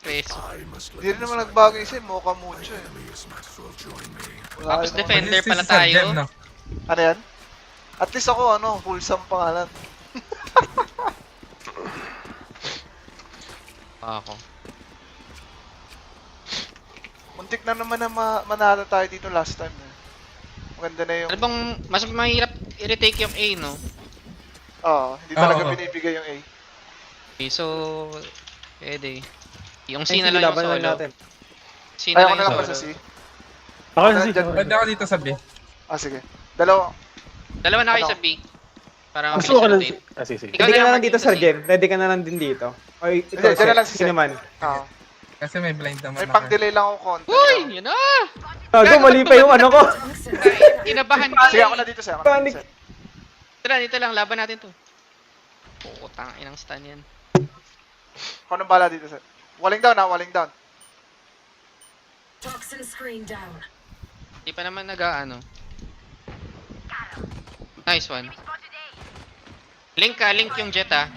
peso. Hindi rin naman nagbago yung isa, Mocha mucho eh. Wala Tapos rin naman. defender pala Mag-assist si Sir tayo. Jem, no? Ano yan? At least ako, wholesome pangalan. Ako. Muntik na naman na manalo tayo dito last time eh. Maganda na yung... Ano bang mas mahirap i-retake yung A, no? Oo, hindi talaga Oo. binibigay yung A. Okay, so... Pwede. Yung Ay, C na sige, lang yung laban lang solo. natin. C na Ayaw lang ko na lang yung pa sa solo. C. Ako na si. Dyan. Pwede ako dito sa B. Ah, sige. Dalawa. Dalawa na kayo Ano? sa B. Para Gusto ko ka lang. rotate. Ah, sige. Ikaw Ready ka na lang Martin, dito, sa Sir C. Jem. Ready ka na lang din dito. O, ito, Hindi, dyan na lang si sino Seth. naman. Oo. Kasi may blind naman May ako. pang-delay lang ako konti. Uy! Yan na! Gago, mali pa yung ano ko. Kinabahan ka. Sige, ako na dito, Seth. Ako na dito, Seth. Tara, dito lang. Laban natin to. Putang inang stun yan. Ako nang bala dito, Seth. Walling down, walling down. Toxin screen down. Hindi pa naman nag-ano. Nice one. Link yung jet ah.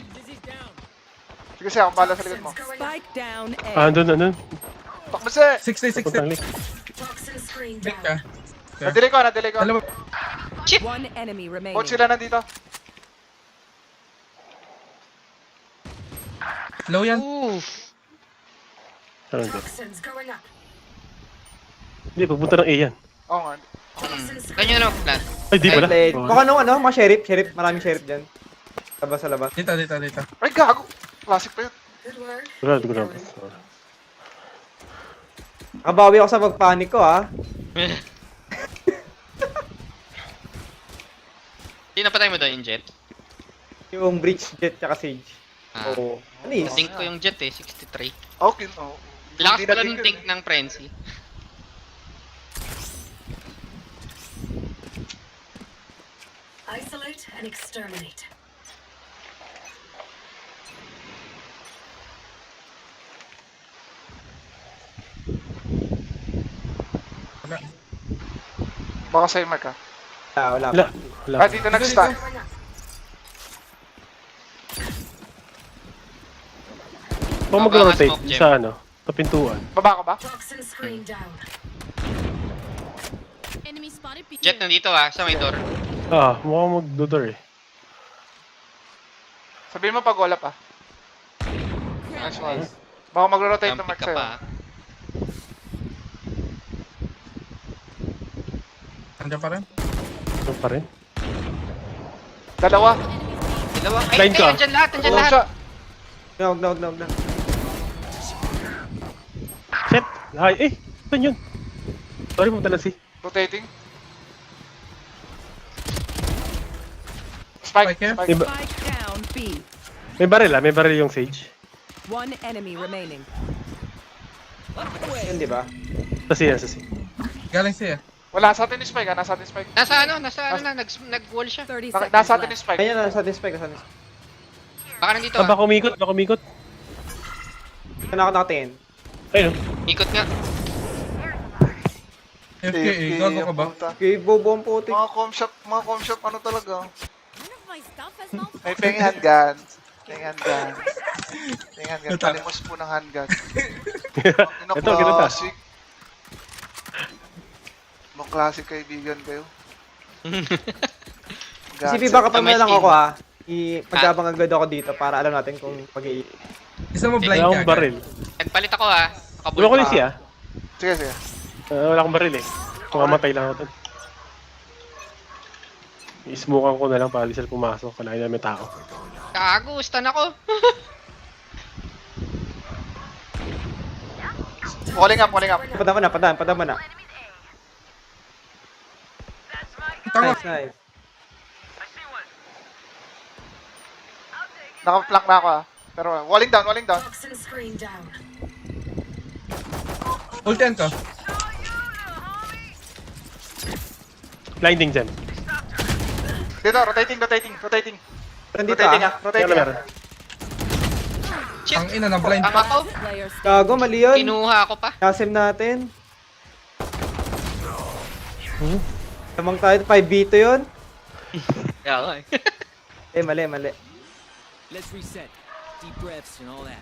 Sige, Seth. Ako bala sa likod mo. Spike down Ah, A. andun. Takbo, Seth. 60, 60. Puntang link. Toxin screen Blink ka. down. Na-delay ko, na-delay ko. Dalawa. One enemy remaining. Coach sila nandito. Low yan. Oof. Saan dyan? Toxins going up. Hindi, pupunta ng A yan. Oo nga. Toxin screen. Ganyan na plant. Ay, di pala. Late. Oh. Baka nung mga sheriff. Maraming sheriff dyan. Labas sa labas. Dito, dito, dito. Ay, gago. Classic pa yun. Good work. Wala, di ko na. Nakabawi ako sa pag-panic ko, ha. Hindi napatay mo doon yung jet? Yung breach jet tsaka sage. Ah. Oo. Ano eh? Think ko yung jet eh, 63. Okay, oh. Lakas Hindi pala na ng tigil. think ng frenzy. Isolate and exterminate. Wala. Baka sa'yo, Mark, ha? Wala. Wala. Wala. Ah, dito nag-start. Going up. Kung mag-rotate sa ano, sa pintuan. Baba ko ba? Toxin screen down. Enemy spotted B. Jet nandito ah, sa may door. Ah, mukhang mag-dodor eh. Sabihin mo pag wala pa. Nice one. Baka mag-rotate na Jumpy Mark ka sa'yo. pa. Nandiyan pa rin. Ano pa rin? Dalawa. Dalawa. Ay, Blind ka. andyan lahat, andyan Tulong lahat. siya. Huwag na. Shit! Ay, eh! Saan yun? Sorry, pumunta lang si. Rotating. Spike. Spike here? Spike. Iba- Spike down B. May baril yung Sage. One enemy remaining. Yun, di ba? Sa C yan, sa C. Galing siya. Wala sa atin yung Spike, ha? Nasa atin yung Spike. Nasa ano na, nag-wall siya. 30 seconds Nasa atin yung left. Spike. Ayun na, satisfy ka. Baka nandito Ah, ah. baka umikot, baka umikot. Kaya nakatingin. Ayun. Ikot nga. FKA, gago ka ba? puta. Okay, bobo ang putik. Mga com shop, ano talaga? One of my stuff has malfunctioned. May peng handgun. Peng handgun. Peng handgun. Palimos po ng handgun. Ano Ito, ganito ta. classic? Mga classic kaibigan kayo. Sipi, baka pa May lang skin. ako, ha. Magkabang agad ako dito para alam natin kung pag-i... Isa mo blind Wala ka. akong baril. Nagpalit ako ah. Wala ko Nakabulto. yung C ah. Sige, sige. Wala akong baril eh. Mamamatay lang ako dun. I-smokean ko na lang para di sila pumasok. Kalahin na may tao. Gago, stun ako. Walling up, walling up. Padama na. Tama. Nice. Naka-flank na ako, ha? Pero walling down, walling down. Toxin screen down. Ultian ko. Blinding dyan. Dito, rotating. Nandito, Rotating, ha. ha? Rotating, Meron, ha? meron. Shit. Ang ina na blind Tama pa. ko. Players Gago, mali yun. Kinuha ako pa. Kasim natin. Tamang tayo, 5v2 yun. Kaya ako eh. Mali. Let's reset. Deep breaths and all that.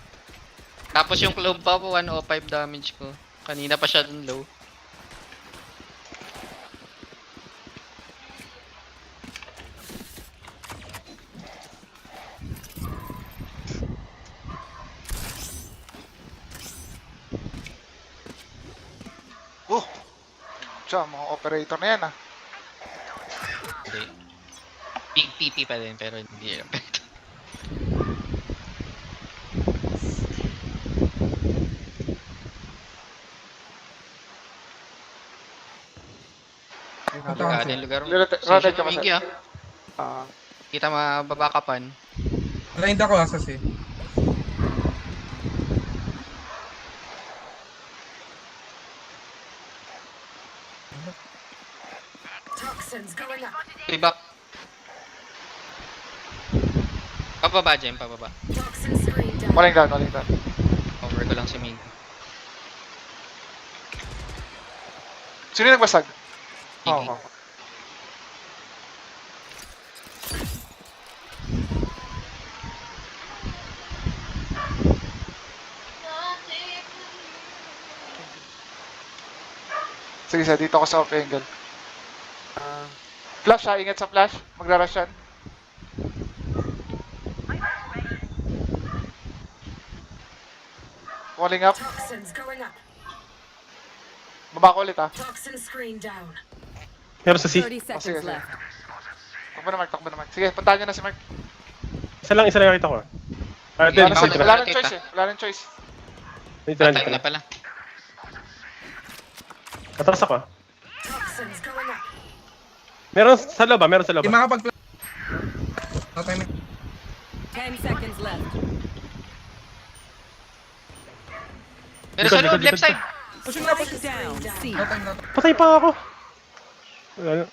Tapos yung club pa po, 105 damage ko. Kanina pa siya dun low. Siya, mga operator na yan ah. Hindi. Big PP pa din, pero hindi. Delikado yung lugar mo. Rotate ka Migi ah. Ah, Kita mababakapan. Blind ako, asas eh. Toxins going up. Pibak. Pababa, Jem, pababa. Toxin screen down. Waling down, waling down. Cover ko lang si Migi. Sino yung nagbasag? Migi. oo. Sige, sa dito ako sa off angle. Ah, Flash ha, ingat sa flash. Magra-rush yan. Walling up. Toxins going up. Baba ko ulit ha. Toxin screen down. Meron sa C. 30 seconds sige. left. Takbo na Mark, takbo na Mark. Sige, puntahan nyo na si Mark. Isa lang nakita ko. Ah, ito Wala yun. Ako nang na. wala nang choice eh. Wala nang choice. Dito lang, Patay dito na lang. pala. Atras ako. Toxins going up. Meron sa loob ah, meron sa loob Di ah. makapag-flash. Patay na. 10 seconds left. Pero sa loob, Likod, left likod, side. Pushing na, pushing. Down. C. Patay na. Patay pa ako. Wala.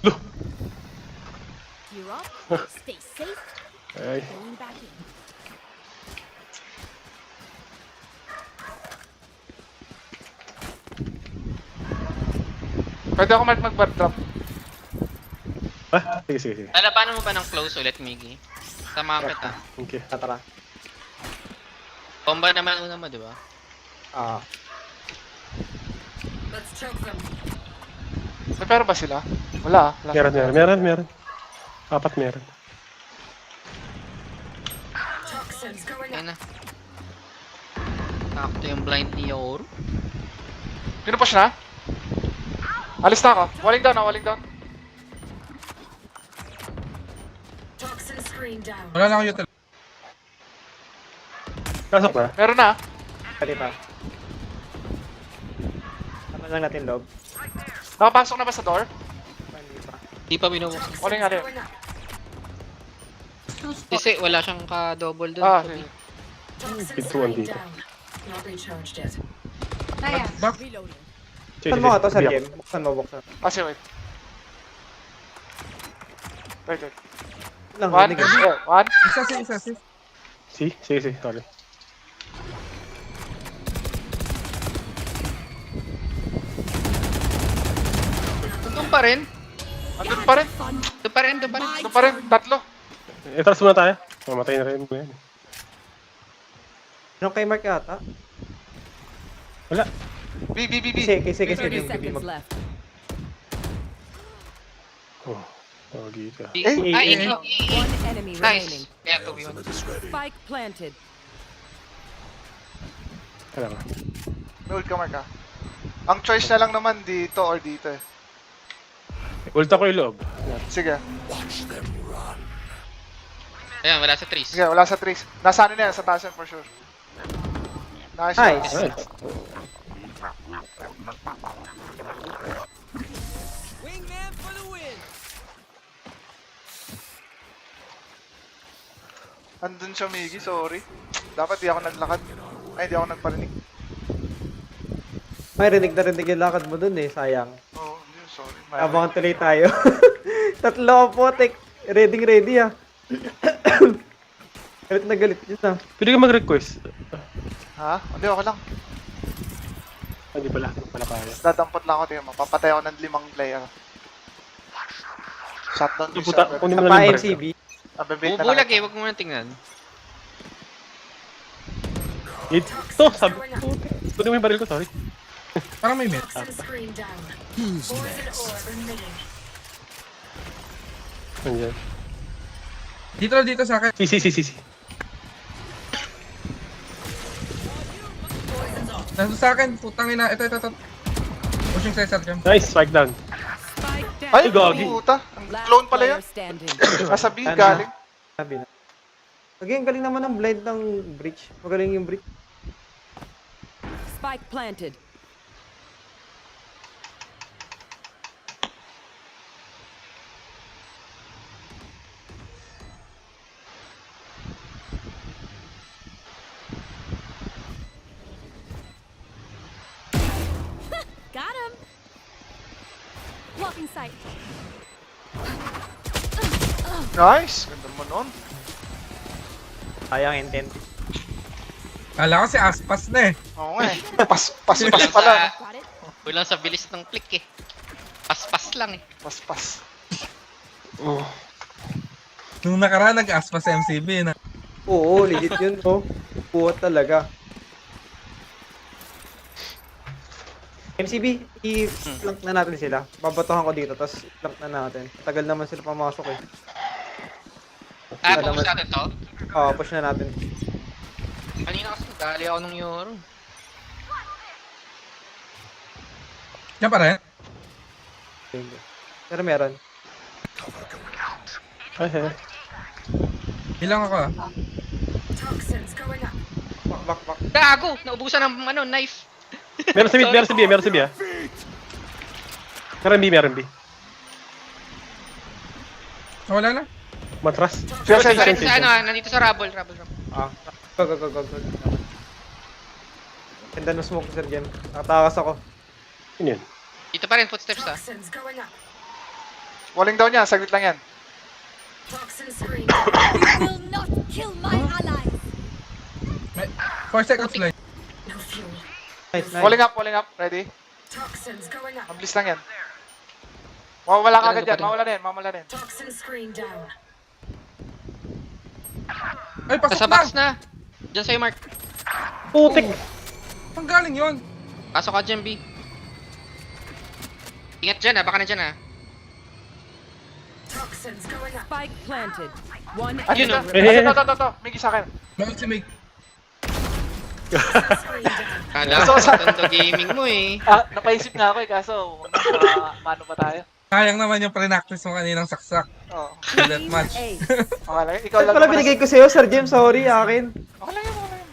Loh. Gear up, stay safe, Ay. going back in. Pwede ako Mark mag-bar drop. Ah, sige, sige, sige. Paano mo ba ng close ulit, Migi? Tama kita. Okay. tara. Bomba naman una mo, di ba? Ah, Let's choke them. May pera ba sila? Wala ah. Wala. Meron. Apat meron. Toxins going Ayun up. na. Nakakto yung blind ni Yoru. Pinupush na? Alis na ako. Walling down ah, walling down. Toxin screen down. Wala na ako util. Pasok na. Meron na ah. pwede pa. Ano lang natin loob? Nakapasok na ba sa door? Hindi pa. Di pa binubuksan. Walling nga rin. Going up. Kasi wala siyang ka-double dun. Ah, Kobe. sige. Toxin Pintuan screen dito. down. Not recharged yet. Back. Reloading. Sige, Buksan mo ito sa sige. game. Buksan mo, buksan. Ah, sige, wait. Wait. Lang, One. hindi One. Isa, si. Sige, sorry. Doon pa rin. Andun pa rin. Doon pa rin. Tatlo. Atras muna tayo. Mamatay na rin mo yan. Anong kay Mark yata? Wala. B. Sige. 30 seconds left. Oh, pogi ka. One enemy remaining. Nice. Kaya 2v1. Spike planted. Kaya nga. May ult ka Mark ah. Ang choice na lang naman dito or dito eh. Ulta ko yung loob. Sige. Ayan, wala sa trees. Sige, wala sa trees. Nasa ano na yan, sa taas yan for sure. Nice. Nice. Nice. Andun siya, Miggy, sorry. Dapat di ako naglakad. Ay, di ako nagparinig. May rinig na rinig yung lakad mo dun eh, sayang. Oo, hindi, sorry. Abangan tuloy tayo. Tatlo po, ready ah. Galit na galit yun ah. Pwede ka mag-request. Ha? Hindi, ako lang. Hindi pala. Hindi pala kaya. Dadampot lang ako, tingnan mo. Papatay ako ng 5 player. Shotdown yung Puta, server. kunin mo na Pa lang yung MCB. Ababait na Bubulag lang. eh, wag mo nang tingnan. Ito, sabi. Kunin mo yung baril ko, sorry. Parang may mid. Nandiyan. Dito sa akin. Si. Nandun sa akin, putang ina. Ito. Pushing sa Sir Jam. Nice, spike down. Spike down. Ay, Gagi. puta. Ang Last clone pala yun. player standing. Nasa B, galing. Sabi na. Again, galing naman ng blind ng breach. Magaling yung breach. Spike planted. Got him. Blocking sight. Nice. Ganda mo nun. Sayang intent. Kala ko si Aspas na eh. Oo nga eh. Pas Kulang pala. sa, Got it. kulang sa bilis ng click eh. Pas-pas lang eh. Pas. Oh. Nung nakaraan nag-Aspas sa MCB na. Oo, legit yun. Oh. Puwat talaga. MCB, i-flank na natin sila. Babatohan ko dito, tapos flank na natin. Tagal naman sila pamasok eh. Push natin to. Oo, push na natin. Kanina kasi dali ako ng Euro. Yan pa rin. Pero meron. Ay. Bilang ako ah. Bak. Gago! Naubusan ng knife. Meron sa B. Meron B. Wala na. Matras. Sir. Nandito sa nandito sa Rabble. Ah, go. Ganda ng smoke, Sir Jem. Nakatakas ako. Yun yun. Dito pa rin footsteps ah. Walling down yan. Saglit lang yan. You will not kill my allies. 4 seconds lang. Nice. Walling up. Ready? Mabilis lang yan. Mawawala ka agad yan. Mawawala na yan. Ay, pasok Nasa na! box na. Diyan sa'yo, Mark. Putik! Ang galing yun. Pasok ka dyan, B. Ingat dyan baka na dyan Spike planted. One Ay, Yun, dito. oh. Ito. Migi sa akin. Bakit si Mig? Kala ko tondo gaming mo eh. Napaisip nga ako eh, kaso mano pa tayo? Sayang naman yung pre-practice mo kaninang saksak. Oo. Sa deathmatch. Ace. Okay lang. Ikaw Ito lang pala naman. binigay ko sa'yo, Sir Jem. Sorry, akin. Okay lang yan.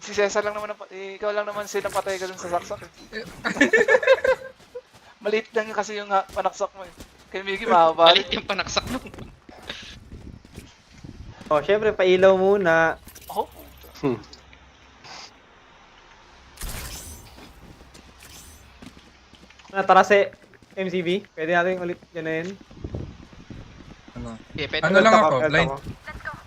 Si Cesar lang naman. Ikaw lang naman sinapatay ka dun sa saksak eh. Maliit lang yun kasi yung panaksak mo eh. Kay Miggy mahaba. Balit yung panaksak mo. Oh, syempre, pailaw muna. Oh. Tara sa MCB. Pwede natin ulit ganayin. Ano? Okay, pwede. Ano lang ako? Health Blind. ako.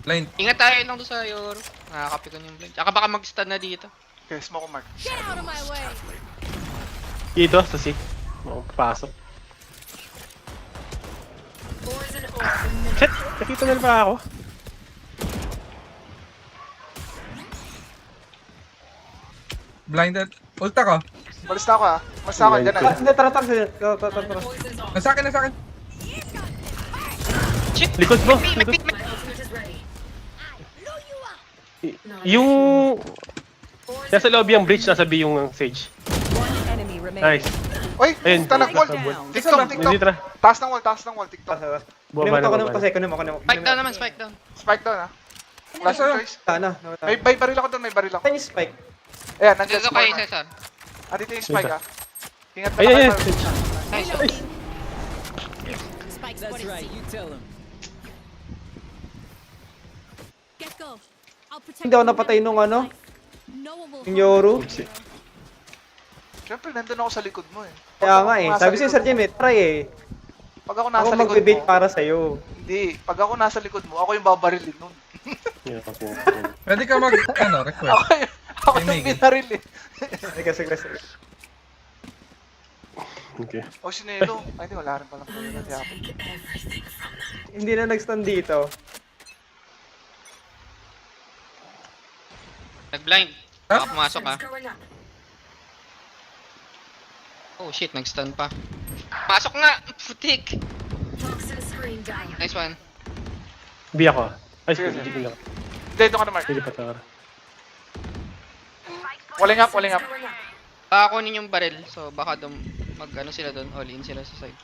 Blind. Ingat tayo lang doon sa Euro. Nakakapi ko yung blind. Tsaka baka mag-stun na dito. Okay, smoke ko Mark. Get out of my way. Dito, sa C. Pasok. Shit! Nakita na pa ako. Blinded. Ulta ko. Malis na ako Malis na ako. Dyan na. Hindi, tara. Tara. Nasa akin. Shit! Likod mo! May Likod. Blew you up. Yung... Nasa lobby ang bridge, nasa B yung Sage. One enemy remaining. Nice. Uy! Ayun. Tanag wall. Down. TikTok. Hindi tara. Taas ng wall. TikTok. Bumaba na, Kunin mo bumaba kasi, na. kunin mo. Spike down naman, spike down. Spike down Wala siyang choice. Sana. May baril ako doon. Saan yung spike? Ayan, nandiyan Dito spawn kay na. Cesar. Dito yung spike Ingat pa Ay, kayo. Nice. Spike spotted C. Get go. I'll protect Hindi ako you. napatay nung ano, No one will yung harm Yoru. Siyempre, nandun ako sa likod mo eh. Kaya nga eh. Nasa Sabi sa'yo, likod Sir Jem, try eh. Pag ako Ako nasa likod mag-bait mo, para sa'yo. hindi. Pag ako nasa likod mo, ako yung babarilin nun. Yeah, okay. Pwede ka request. Ako Kay yung Miggy. binaril eh. Sige. Okay. O si Nelo. Ay, hindi, wala rin palang pala. Hindi na nag-stand dito. Nag-blind. Huh? Baka pumasok ah. Oh shit, nag-stun pa. Pasok nga! Putik! Nice one. Hindi ako. Ay, Sige, hindi sige. ko lang. Hindi, ito ka na, Mark. Hindi pa tara. Walling up, walling up. Baka kunin yung barrel. So baka mag-ano sila doon. All in sila sa side.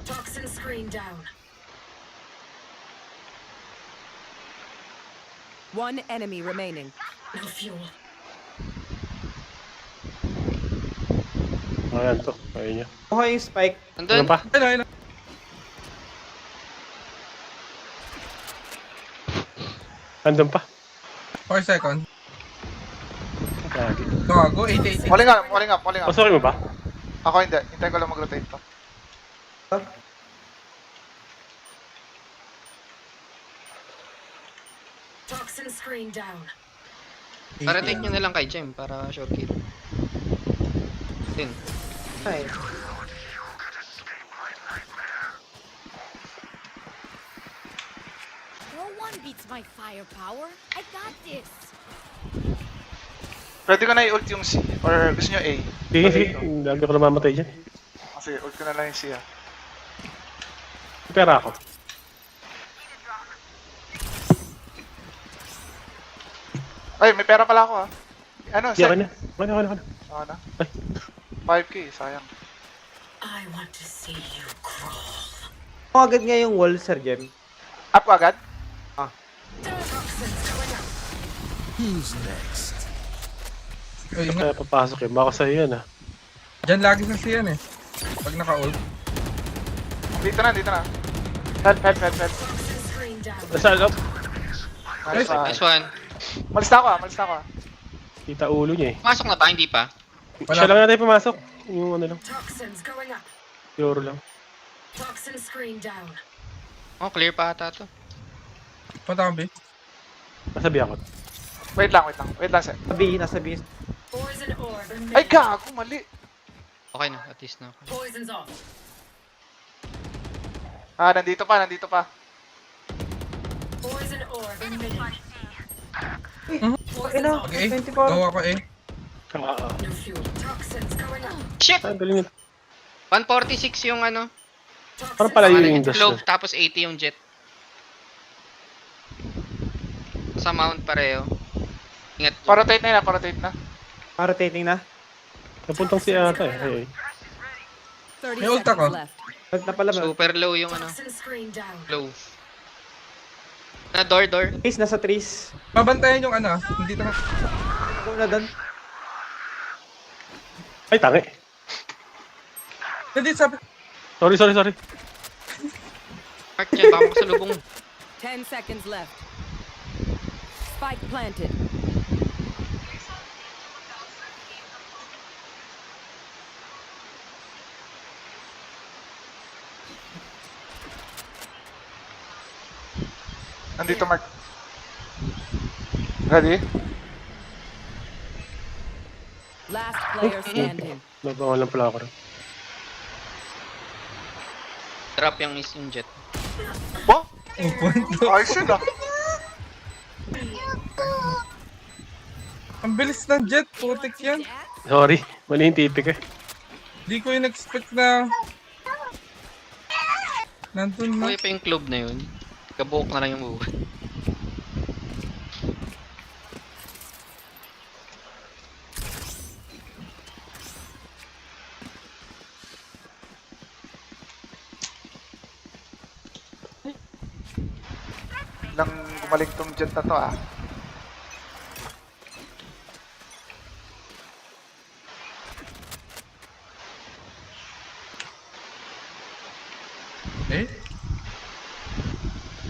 Toxin screen down. One enemy remaining. No fuel. Ayan to. Ayun niya. Kuha yung spike. Ano Nandun. pa? Ayun. Andun pa. 4 seconds. Lagi. Gago, 80-80. Walling up, walling up, walling up. Pasukin mo ba? Ako hindi. Hintayin ko lang mag-rotate to. Toxin screen down. Para take nyo na lang kay Jem para short kill. Din. Ay. No one beats my firepower. I got this. Pwede ko na i-ult yung C. Or gusto nyo A. Sige, sige. Lagi ko namamatay dyan. Kasi ult ko na lang yung C ah. May pera ako. Ay, may pera pala ako ah. Ano, Hindi, set? okay na. Okay na, okay na, okay na. Ako na. Ay. 5k, sayang. I want to see you crawl. Kuha agad nga yung wall, Sir Jem. Up ko agad? Ay, ingat. Kaya papasok yun. Baka sa'yo yan ah. Diyan lagi sa siyan eh. Pag naka-ult. Dito na, dito na. Help, help, help, help. Nasa loob. Nice one. Nice one. Malis na ako ah, malis na ako ah. Kita ulo niya eh. Pumasok na ba? Hindi pa. Wala. Siya lang natin pumasok. Yung ano lang. Toxins going up. Euro lang. Toxin screen down. Oh, clear pa ata to. Punta ka, B. Masabi ako. Wait lang, wait lang. Wait lang, set. Sabi, nasa B. Poison orb Ay, emitting. gago, mali. Okay na, at least na. Poison's off. Ah, nandito pa, nandito pa. Poison orb emitting. Okay na, Okay, 24. gawa ko eh. No fuel. Toxins going up. Shit! Ah, galing nito. 146 yung ano. Parang pala Parang yung yung dash globe, na. tapos 80 yung jet. Sa mount pareho. Ingat. Parotate na yun, parotate na. Rotating na. Napuntang si ata eh. Ay, ay. 30 May ult ako. left. Nag na pala. Super low yung ano. Toxin screen down. Low. Na door. Trees, nasa trees. Babantayan yung ano, hindi na. Ako na doon. Ay, tangi. Hindi, sabi. Sorry. Mark dyan, baka makasalubong. 10 seconds left. Spike planted. Nandito, Mark. Ready? Last player standing. Nabangon lang pala ako rin. Drop yung jet. Ba? Upunto. Ayos yun ah. Ang bilis ng jet, putik yan. Sorry. Mali yung tipik eh. Di ko yung expect na... Nandun na. Okay pa yung club na yun. Kabuhok na lang yung buwan. Lang gumaling tong jet na to ah. Eh?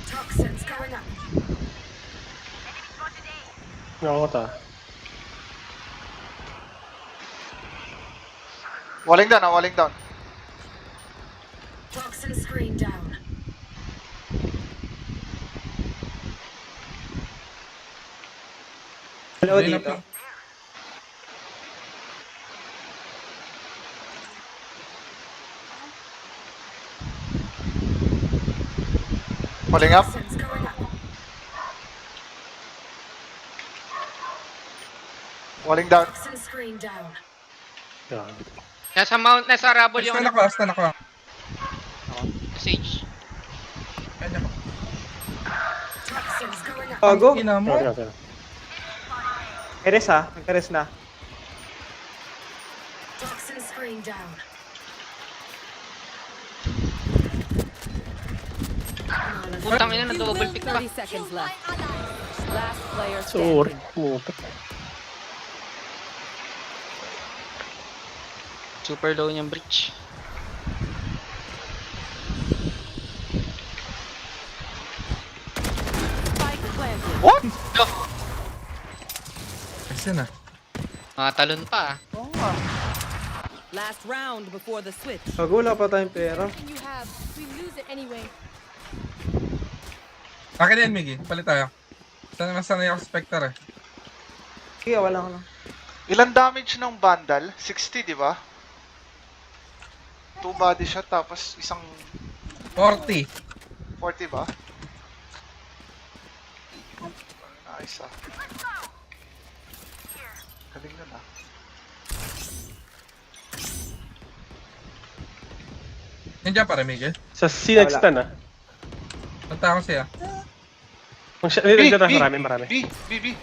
Toxins going up. Nakakata. Walling down ah, walling down. Toxin screen down. Hello Hindi na dito. pa. Walling up. Toxins going up. Walling down. Toxin screen down. Grabe. Nasa Rumble yung Stun ako, stun ako. Sage. Ayan ako. Toxins going up. Bago. Ina mo. Sorry, sorry. Eres ha. Nagkares na. Toxin screen down. Putang ina, nag-double pick pa. 30 seconds left. Last player Sorry. standing. Puta. Super low niyang breach. Spike planted. What? Kasi na. Mga talon pa. Oo nga. Last round before the switch. Bago, wala pa tayong pera. You have. We lose it anyway. Akin na yan, Miggy. Palit tayo. Sana nasanay ako sa Spectre eh. Sige, wala ko lang. Ilan damage ng Vandal? 60, di ba? 2 body shot tapos isang 40. 40 ba? Nice ah. Galing nun ah. Nandiyan para, Miggy. Sa sinag-stun ah. Punta ako siya. Kung siya, nandiyan na, marami. B.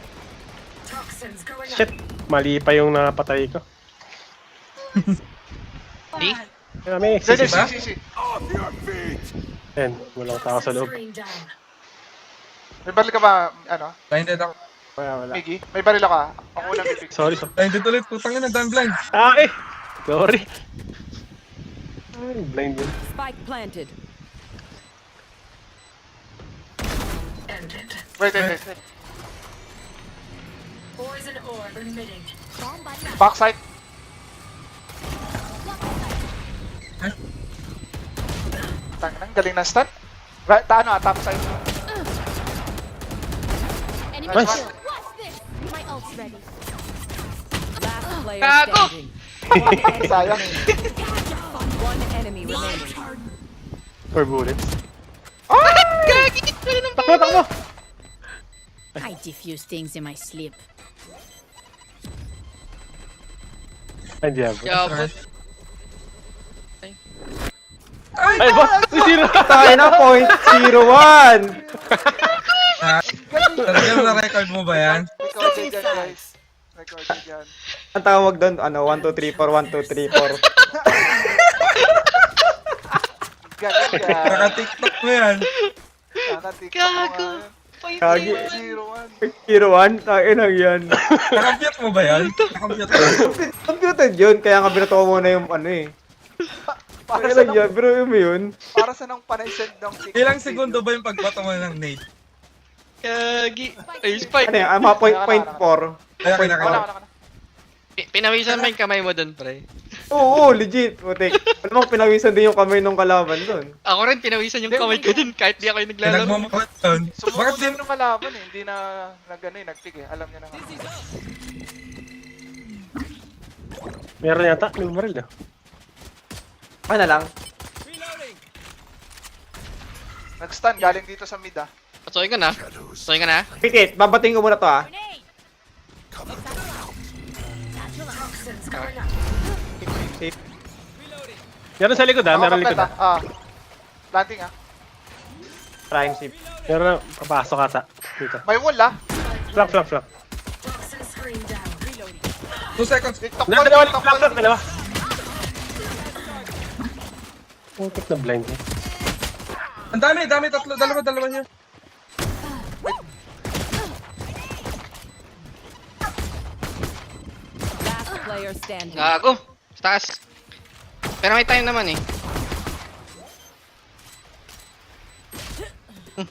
Toxins going up. Shit, mali pa yung napatay ko. Di? Marami, Sige, sisi ba? sige. Ayan, walang tao sa Toxin loob. screen down. May baril ka ba, ano? Blinded ako. Wala. Miggy? May baril ka? Ako unang pipig. Sorry. Blinded ulit. Putang ina, damn blind. Ah, eh! Sorry. Ay, blind yun. Spike planted. Ended. Wait. Poison orb emitting. Bomb buddy. Backside. Tangan, galing na stun. Right, top side. Enemy Nice. kill. Watch this. My ult's ready. Last player Gago! standing. Sayang. One enemy remaining. 4 bullets. Gagi! Takbo! I diffuse things in my sleep. Ay, diabo. Yabot. Ay, boss! Zero! Tayo na, .01! Talagang na-record mo ba yan? Recorded yan, guys. Recorded yan. Ang tawag doon, 1, 2, 3, 4, 1, 2, 3, 4. Galing yan. Naka-TikTok mo yan. Naka-TikTok mo nga Gago. yan. Kagi. 0-1. 01, tayo lang yan. Naka-mute mo ba yan? Naka-mute mo. Computed yun, kaya nga binato ko muna yung ano eh. Para Kaya sa lang yan, pero yun mo yun. para sa nang panay-send ng TikTok. Ilang segundo ba yung pagbato mo ng nade? Gagi. Ay, Spike. Ano yan, mga point 4. Kaya Wala, kinakala. wala, wala. Pinawisan mo yung kamay mo dun, pre. Oo, legit. Putik. Alam mo, pinawisan din yung kamay ng kalaban doon. Ako rin, pinawisan yung kamay ko dun kahit di ako yung naglalaro. Pinagmamakot doon. Bakit Sumuko din? din ng kalaban eh. Hindi na nag-pick eh. Alam niya na nga. Meron yata, may baril na. Ano lang? Nag-stun galing dito sa mid ah. Patuloy ka na. Patuloy ka na. Pitit, babating ko muna to ah. Toxins going up. Meron sa likod ah, Ako meron kapet likod ah. ah. Planting ah. Prime sip. Meron na, papasok ata. Dito. May wall ah. Flank. Toxin screen down. 2 seconds. TikTok Dalawa, wall, dalawa, TikTok flank, wall. dalawa. Putik na blind eh. Ang dami, tatlo, dalawa niya. Last player standing. Gago. Taas. Pero may time naman eh.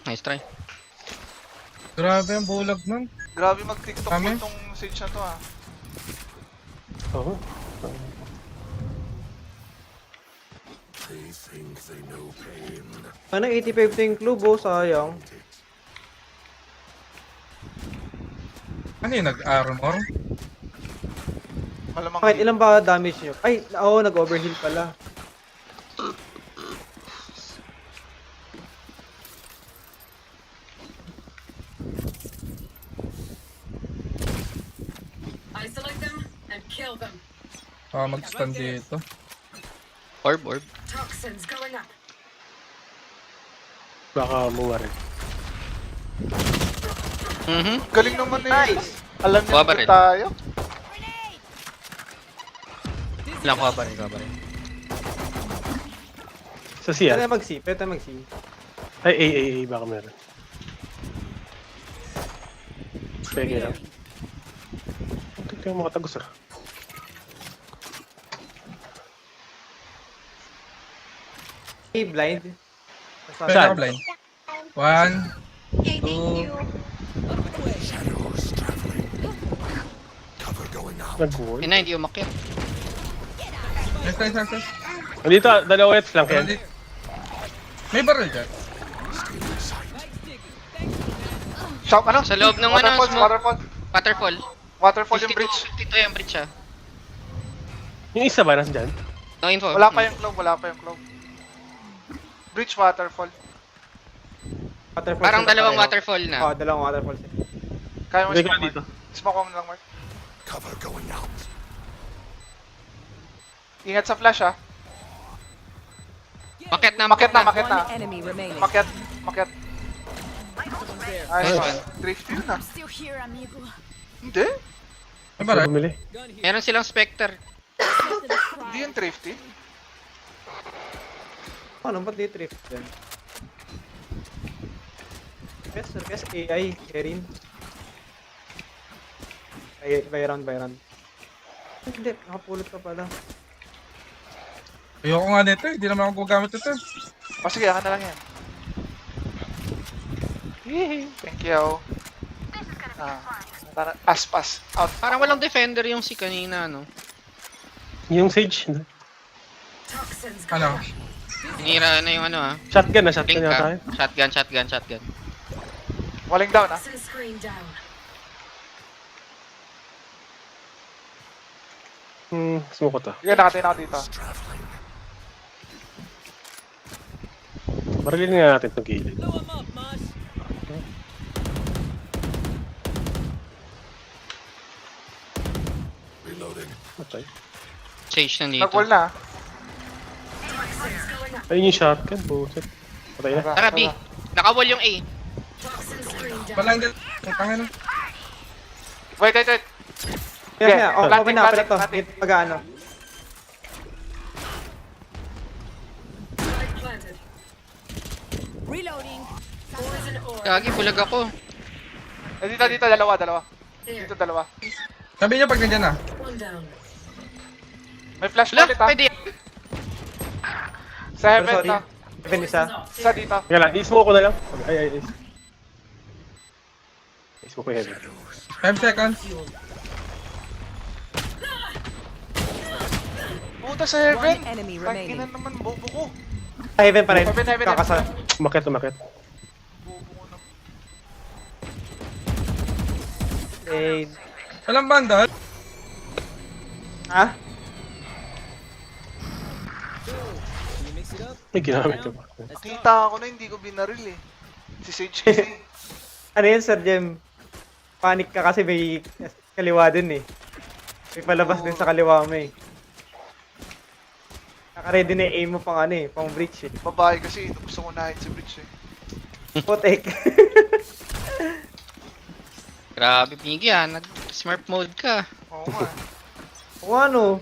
Nice try. Grabe ang bulag nun. Grabe mag-TikTok Kami? wall tong Sage na to ah. Oo. Ano, 85 to yung club oh, sayang. Ano yung nag-armor? Malamang Bakit ilan ba damage nyo? Ay, oo, nag-overheal pala. Isolate. Kill them. Mag-stand dito. Orb. Toxins going up. Baka bunga rin. Galing naman eh. Nice! Alam niyo Kuha ba ba rin? tayo? Lang ko pa rin. Sa siya. Pwede mag-C, pwede mag-C. Ay, baka meron. Pwede lang. Tignan yung mga tagos ah. A blind. Pwede Saan? ako blind. 1, 2, Nag-wall. Hindi umakyat. nice. Dito, dalawa hits lang yan. May barrel dyan. Shop, ano? Sa loob ng ano, Waterfall, smoke. waterfall. Waterfall. Waterfall yung 52, bridge. 52 yung bridge ah. Yung isa ba nandyan? No info. Wala pa yung clove. Bridge, waterfall. Waterfall Parang sila dalawang pareho. waterfall na. Oo, dalawang waterfall sila. Kaya mo Hindi ka smoke, dito. Mark. Smoke mo lang, Mark. Ingat sa flash, ah. Makyat na. Makyat na. One enemy remaining. Makyat. Ayos, Nice. man. Drift yun, ah. Still here, amigo. Hindi. May Saan barrel. bumili? Meron silang Spectre. Hindi yung drifty. Ano, ba't di thrift dyan? Yes, AI, Erin. By round. Hindi, nakapulot ka pala. Ayoko nga nito eh. Hindi naman ako gumagamit ito. O sige, akan na lang yan. Thank you. Tara, aspas. Out. Parang walang defender yung si kanina, no? Yung Sage. Toxins Ano? Hinira na yung ano ah. Shotgun na, Blink shotgun na tayo. ka. Shotgun. Walling down, ah. Toxin screen down. Smoke ko to. Sige, nakatin ako dito. Marilin nga natin itong gilid. Matay. Sage nandito. Nag-wall na, ah. Ayun yung shotgun, buset. Patay na. Tara B. Nakawall yung A. Toxin screen down. Walang dyan. Tangin na. Wait. Kaya Okay, kaya, planting, open na to. planting. Pag-ano. Spike planted. Reloading. Poison orb. Kagi, bulag ako. Dito, dalawa. There. Dito, dalawa. Sabi niyo pag nandyan na. One down. May flash Wala, ulit, ah. pwede. Sa heaven, Sorry. ah. Even isa. Isa dito. Kaya lang, i-smoke ko na lang. Ay. I-smoke ko yung heavy. 5 seconds. Puta sa heaven. One enemy Tangina remaining. naman, bobo ko. Heaven pa rin. Heaven. Kakasal. Umakit. Bobo ko na. Shade. Walang bandal. Ha? Ay, ginamit ko pa. Kita ako na hindi ko binaril eh. Si Sage kasi. Ano yun, Sir Jem? Panic ka kasi may kaliwa din eh. May palabas din sa kaliwa mo eh. Naka-ready na yung aim mo pang ano eh, pang breach eh. Babae kasi, gusto ko nahin si Bridge eh. Putek. Grabe, Piggy ah. Nag-smurf mode ka. Oo nga. O ano?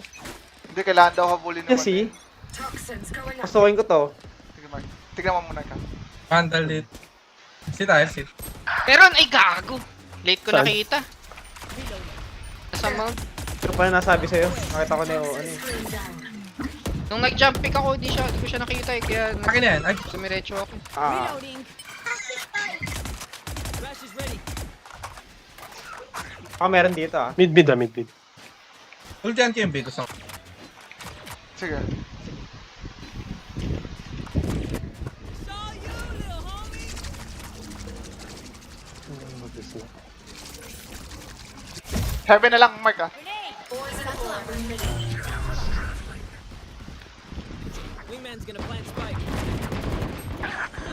Hindi, kailangan daw habulin naman. Kasi, Toxins going up. gustuhin ko to. Sige, Mark. Tignan mo muna ka. Bandal dito. Sit tayo, sit. Meron, ay gago. Late ko Saan? nakita. Nasa mount. Ito pala nasabi sa'yo. Nakita ko na yung ano eh. Screen down. Nung nag-jump pick ako, di ko siya nakita eh. Kaya Akin na yan. Ay, sumiretso ako. Ah, Reloading. meron dito ah. Mid. ultihan ko yung B. Gusto ko. Sige. Heaven na lang, Mark ah. Poison orb emitting.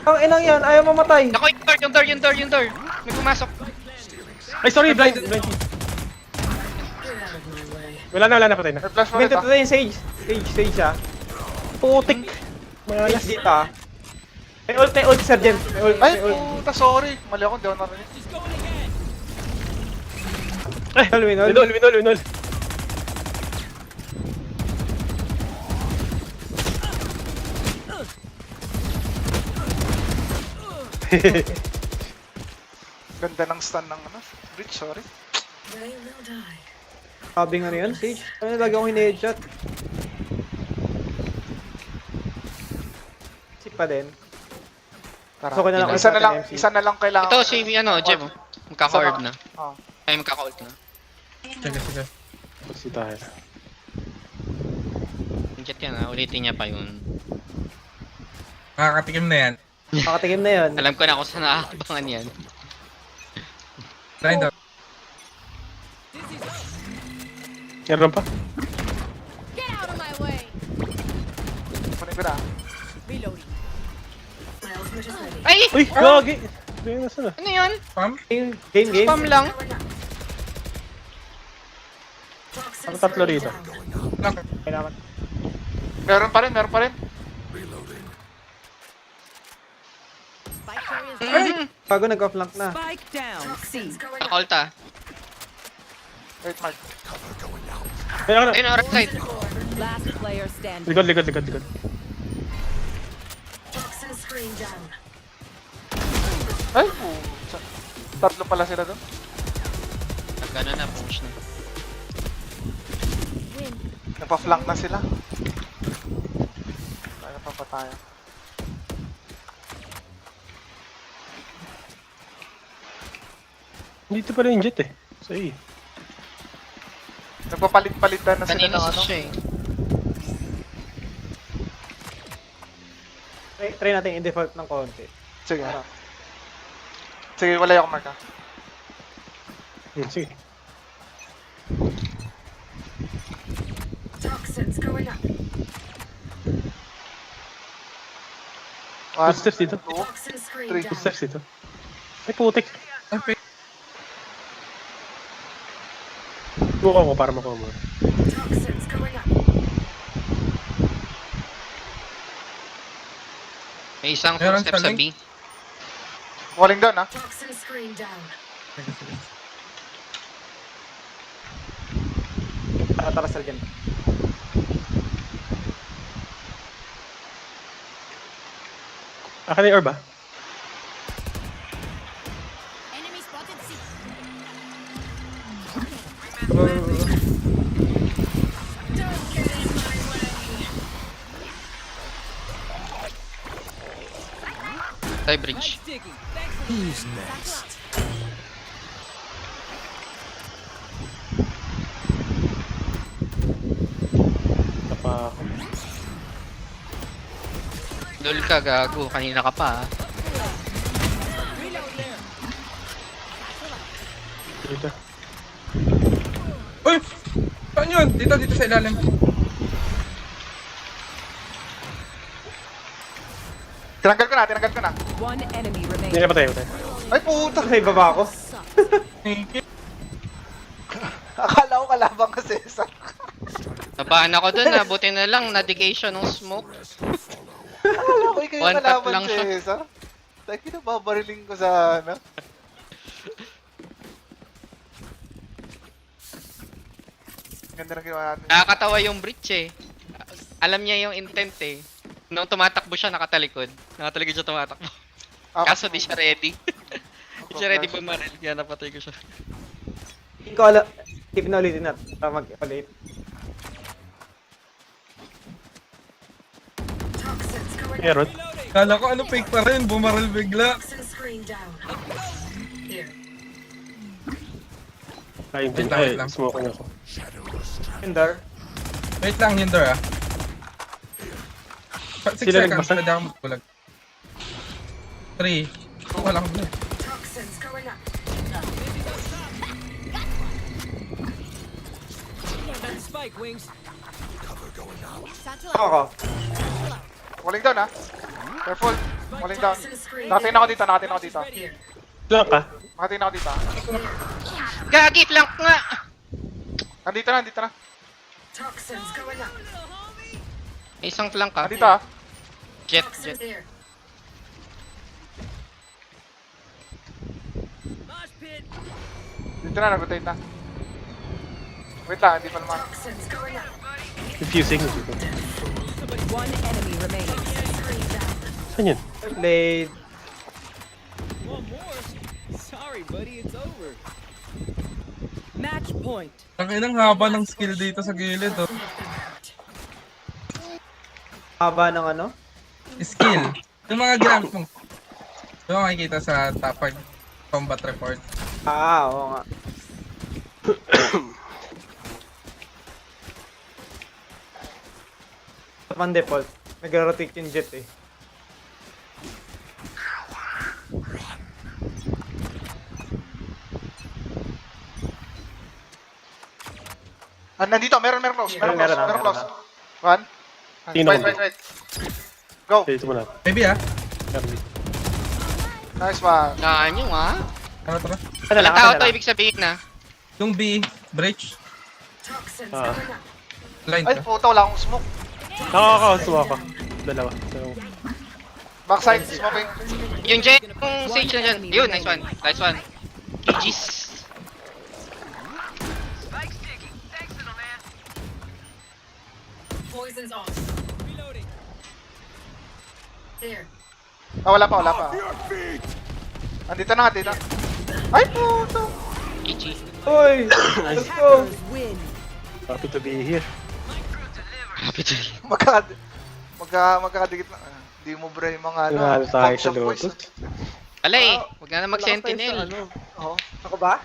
Ang inang yan, ayaw mamatay. Nako, yung door. May pumasok. Ay, sorry, blind. Get out of my way. Wala na, patay na. May flash mo May ulit ah. totoo yung Sage. Sage ah. Putik! Sage dito ah. May ult, Sir Jem. May ult, Ay, may ult. puta, sorry. Mali ako, hindi ako narinig. Winol! Ganda ng stun ng ano. Rich, sorry. They will die. Sabi nga na yun, Sage. Ano lagi akong hini-headshot? Sip pa din. Tara. Gusto ko na lang Isa na lang kailangan. Ito si Jem. Magkaka-orb na. Oh. Ay, magkaka-ult na. Sige. Kasi tayo. Jet yan ha, ulitin niya pa yun. Makakatikim na yan. Makatikim na yun. Alam ko na kung saan nakakabangan yan. Try daw. Meron pa? Get out of my way. Kunin ko na. Reloading. My ultimate is ready. Ay! Uy! Gagi! Nasaan na? Ano yun? Pam? Game. Spam lang. Toxin Ang tatlo screen rito. down. Kailangan. Meron pa rin. Spike carriers. Bago nag-flank na. Spike down. Toxins going up. Naka-ult ah. Wait, Mark. Ayun, Ayun, right side. Last player standing. Likod. Toxin screen down. Ay, puta. Tatlo pala sila doon. Nagano na, push na. Win. Nagpa-flank na sila. Kaya pa pa tayo. dito pa rin yung jet eh. So, eh. Nagpapalit-palitan na sila Kanina ng ano. siya eh. Try natin i-default ng konti. Sige. Sige, wala ako marka. Sige. Toxins going up. Footsteps dito. Toxin screen Three. down. Footsteps dito. Ay, putik. Okay. Buka ko para makuha mo. Toxins going up. May isang Meron footstep sa sa B. Walling down ah. Toxin screen down. Tara, Sir Jem. Akin na yung orb ah. Enemy spotted C. Tie bridge. Tapa ako. Lol ka, gago. Kanina ka pa ah. Dito. Uy! Saan yun? Dito sa ilalim. Tinanggal ko na. One enemy remaining. Hindi na patay. Ay, puta. Sa ibaba ako. Akala ko kalabang ka, Cesar. Nabahan ako dun ah. Buti na lang, na-dedication ng smoke. Akala ko ikaw yung One tap kalaban, lang siya. Cesar. Taki na babariling ko sa ano. Ganda na ginawa natin. Nakakatawa yung breach eh. Alam niya yung intent eh. Nung tumatakbo siya, nakatalikod. Nakatalikod siya tumatakbo. Kaso di siya ready. Di siya ready bumaril. Kaya napatay ko siya. Hindi ko alam. Keep na ulitin natin para mag-evaluate. Toxins going up. Meron. Kala ko ano fake pa rin, bumaril bigla. Toxin screen down. Here. Ay, Wait lang, wait ay, lang. smoking ako. Hinder. Wait lang, Hinder ah. 6 Sila seconds, nagbasa? pwede akong magbulag. 3. Wala akong bulag. Toxins going up. Satchel Ako. Walling down ah. Careful. Walling down. Toxin screen Nakatingin ako dito. Here. Lang ka? Nakatingin ako dito. Gagi, flank nga! Nandito na. Toxins going up. May isang flank ka. Dito ah. Jet, Toxins jet. there. Dito na, nag-rotate na. Wait lang, hindi pa naman. Toxins going up. Confusing. One enemy remaining. Saan yun? Blade. Match point. Tangin ang haba ng skill dito sa gilid, oh. Haba ng ano? Skill. Yung mga ginamit mong... Yung makikita sa top 5 combat report. Oo nga. Sa pang default, nag-rotate yung jet eh. Ah, nandito, meron close. Meron Meron close, na, meron meron close. One. Sino Wait, ba? wait. Go. Dito mo na. Maybe ah. Meron. Nice one. Ganyo ah. Tara, tara. Ano lang, Ilang tao ano to lang. ibig sabihin na? Yung B, breach. Toxins Ah. going up. Blind Ay, ka. puta, wala akong smoke. Nakakakasuwa ka. Dalawa. So, Backside, smoking. Yung jet, yung sage na dyan. Yun, nice one. Nice one. GG's. Poison's off. There. Ah, wala pa. Andito na, andito. Ay, puta. GG. Uy! Let's go! Win. happy to be here. Happy to Magkakadikit na. Hindi mo bro yung mga ano. Nanalo tayo pumps sa of voice. Lotus. Wala eh. Huwag na na mag-sentinel. Oo. Ako ba?